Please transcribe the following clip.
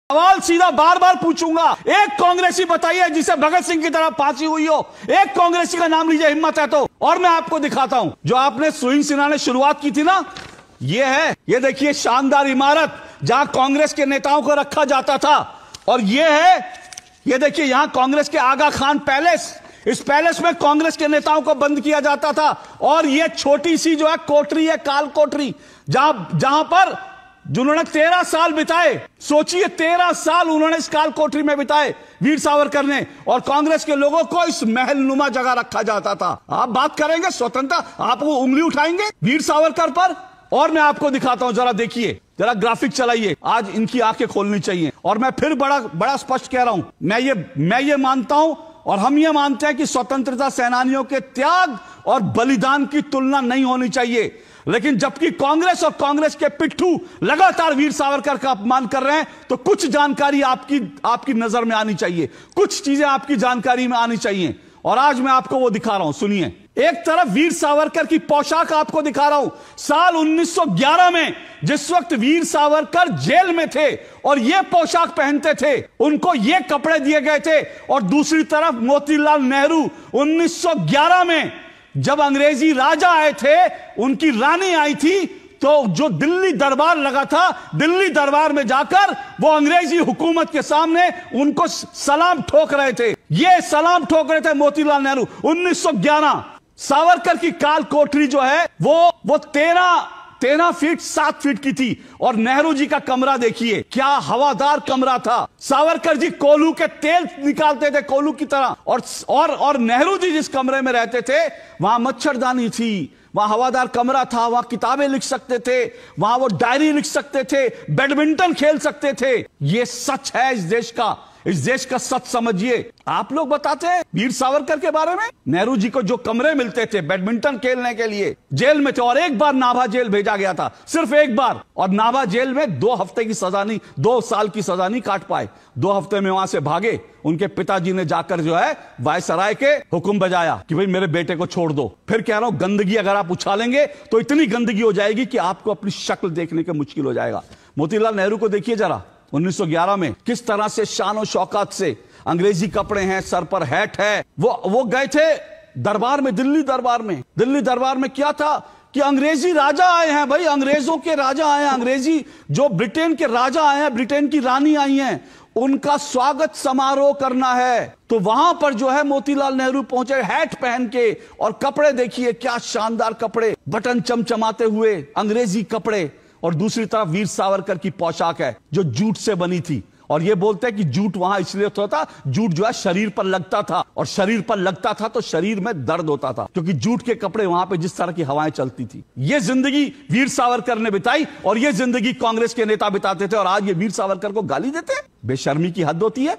सवाल सीधा बार बार पूछूंगा। एक कांग्रेसी बताइए जिसे भगत सिंह की तरह फांसी हुई हो। एक कांग्रेसी का नाम लीजिए, हिम्मत है तो। और मैं आपको दिखाता हूं जो आपने सुहीन सिन्हा ने शुरुआत की थी ना, ये है, ये देखिए शानदार इमारत जहां कांग्रेस के नेताओं को रखा जाता था। और ये है, ये देखिए यहां कांग्रेस के आगा खान पैलेस, इस पैलेस में कांग्रेस के नेताओं को बंद किया जाता था। और ये छोटी सी जो है कोठरी है, काल कोठरी, जहां पर जिन्होंने 13 साल बिताए, सोचिए 13 साल उन्होंने इस काल कोठरी में बिताए वीर सावरकर ने। और कांग्रेस के लोगों को इस महल नुमा जगह रखा जाता था। आप बात करेंगे स्वतंत्रता, आप वो उंगली उठाएंगे वीर सावरकर पर? और मैं आपको दिखाता हूं, जरा देखिए, जरा ग्राफिक चलाइए। आज इनकी आंखें खोलनी चाहिए। और मैं फिर बड़ा स्पष्ट कह रहा हूं, मैं ये मानता हूं और हम ये मानते हैं कि स्वतंत्रता सेनानियों के त्याग और बलिदान की तुलना नहीं होनी चाहिए। लेकिन जबकि कांग्रेस और कांग्रेस के पिट्ठू लगातार वीर सावरकर का अपमान कर रहे हैं, तो कुछ जानकारी आपकी नजर में आनी चाहिए, कुछ चीजें आपकी जानकारी में आनी चाहिए। और आज मैं आपको वो दिखा रहा हूं, सुनिए। एक तरफ वीर सावरकर की पोशाक आपको दिखा रहा हूं, साल 1911 में, जिस वक्त वीर सावरकर जेल में थे और ये पोशाक पहनते थे, उनको ये कपड़े दिए गए थे। और दूसरी तरफ मोतीलाल नेहरू 1911 में जब अंग्रेजी राजा आए थे, उनकी रानी आई थी, तो जो दिल्ली दरबार लगा था, दिल्ली दरबार में जाकर वो अंग्रेजी हुकूमत के सामने उनको सलाम ठोक रहे थे। ये सलाम ठोक रहे थे मोतीलाल नेहरू 1911। सावरकर की काल कोठरी जो है वो 13 फीट 7 फीट की थी। और नेहरू जी का कमरा देखिए, क्या हवादार कमरा था। सावरकर जी कोल्हू के तेल निकालते थे, कोल्हू की तरह। और नेहरू जी जिस कमरे में रहते थे, वहां मच्छरदानी थी, वहां हवादार कमरा था, वहां किताबें लिख सकते थे, वहां वो डायरी लिख सकते थे, बैडमिंटन खेल सकते थे। ये सच है इस देश का, इस देश का सच समझिए। आप लोग बताते हैं वीर सावरकर के बारे में, नेहरू जी को जो कमरे मिलते थे बैडमिंटन खेलने के लिए, जेल में थे। और एक बार नाभा जेल भेजा गया था, सिर्फ एक बार। और नाभा जेल में 2 हफ्ते की सजा नहीं, 2 साल की सजा नहीं काट पाए। 2 हफ्ते में वहां से भागे। उनके पिताजी ने जाकर जो है वायसराय के हुक्म बजाया कि भाई मेरे बेटे को छोड़ दो। फिर कह रहा हूं, गंदगी अगर आप उछालेंगे तो इतनी गंदगी हो जाएगी कि आपको अपनी शक्ल देखने के मुश्किल हो जाएगा। मोतीलाल नेहरू को देखिए जरा, 1911 में किस तरह से शान और शौकत से, अंग्रेजी कपड़े हैं, सर पर हैट है, वो गए थे दरबार में, दिल्ली दरबार में क्या था कि अंग्रेजी राजा आए हैं भाई, अंग्रेजों के राजा आए हैं, अंग्रेजी जो ब्रिटेन के राजा आए हैं, ब्रिटेन की रानी आई हैं, उनका स्वागत समारोह करना है। तो वहां पर जो है मोतीलाल नेहरू पहुंचे हैट पहन के। और कपड़े देखिए, क्या शानदार कपड़े, बटन चमचमाते हुए अंग्रेजी कपड़े। और दूसरी तरफ वीर सावरकर की पोशाक है जो जूट से बनी थी। और ये बोलते हैं कि जूट वहां इसलिए होता था, जूट जो है शरीर पर लगता था, और शरीर पर लगता था तो शरीर में दर्द होता था, क्योंकि जूट के कपड़े वहां पे जिस तरह की हवाएं चलती थी। ये जिंदगी वीर सावरकर ने बिताई, और ये जिंदगी कांग्रेस के नेता बिताते थे। और आज ये वीर सावरकर को गाली देते हैं, बेशर्मी की हद होती है।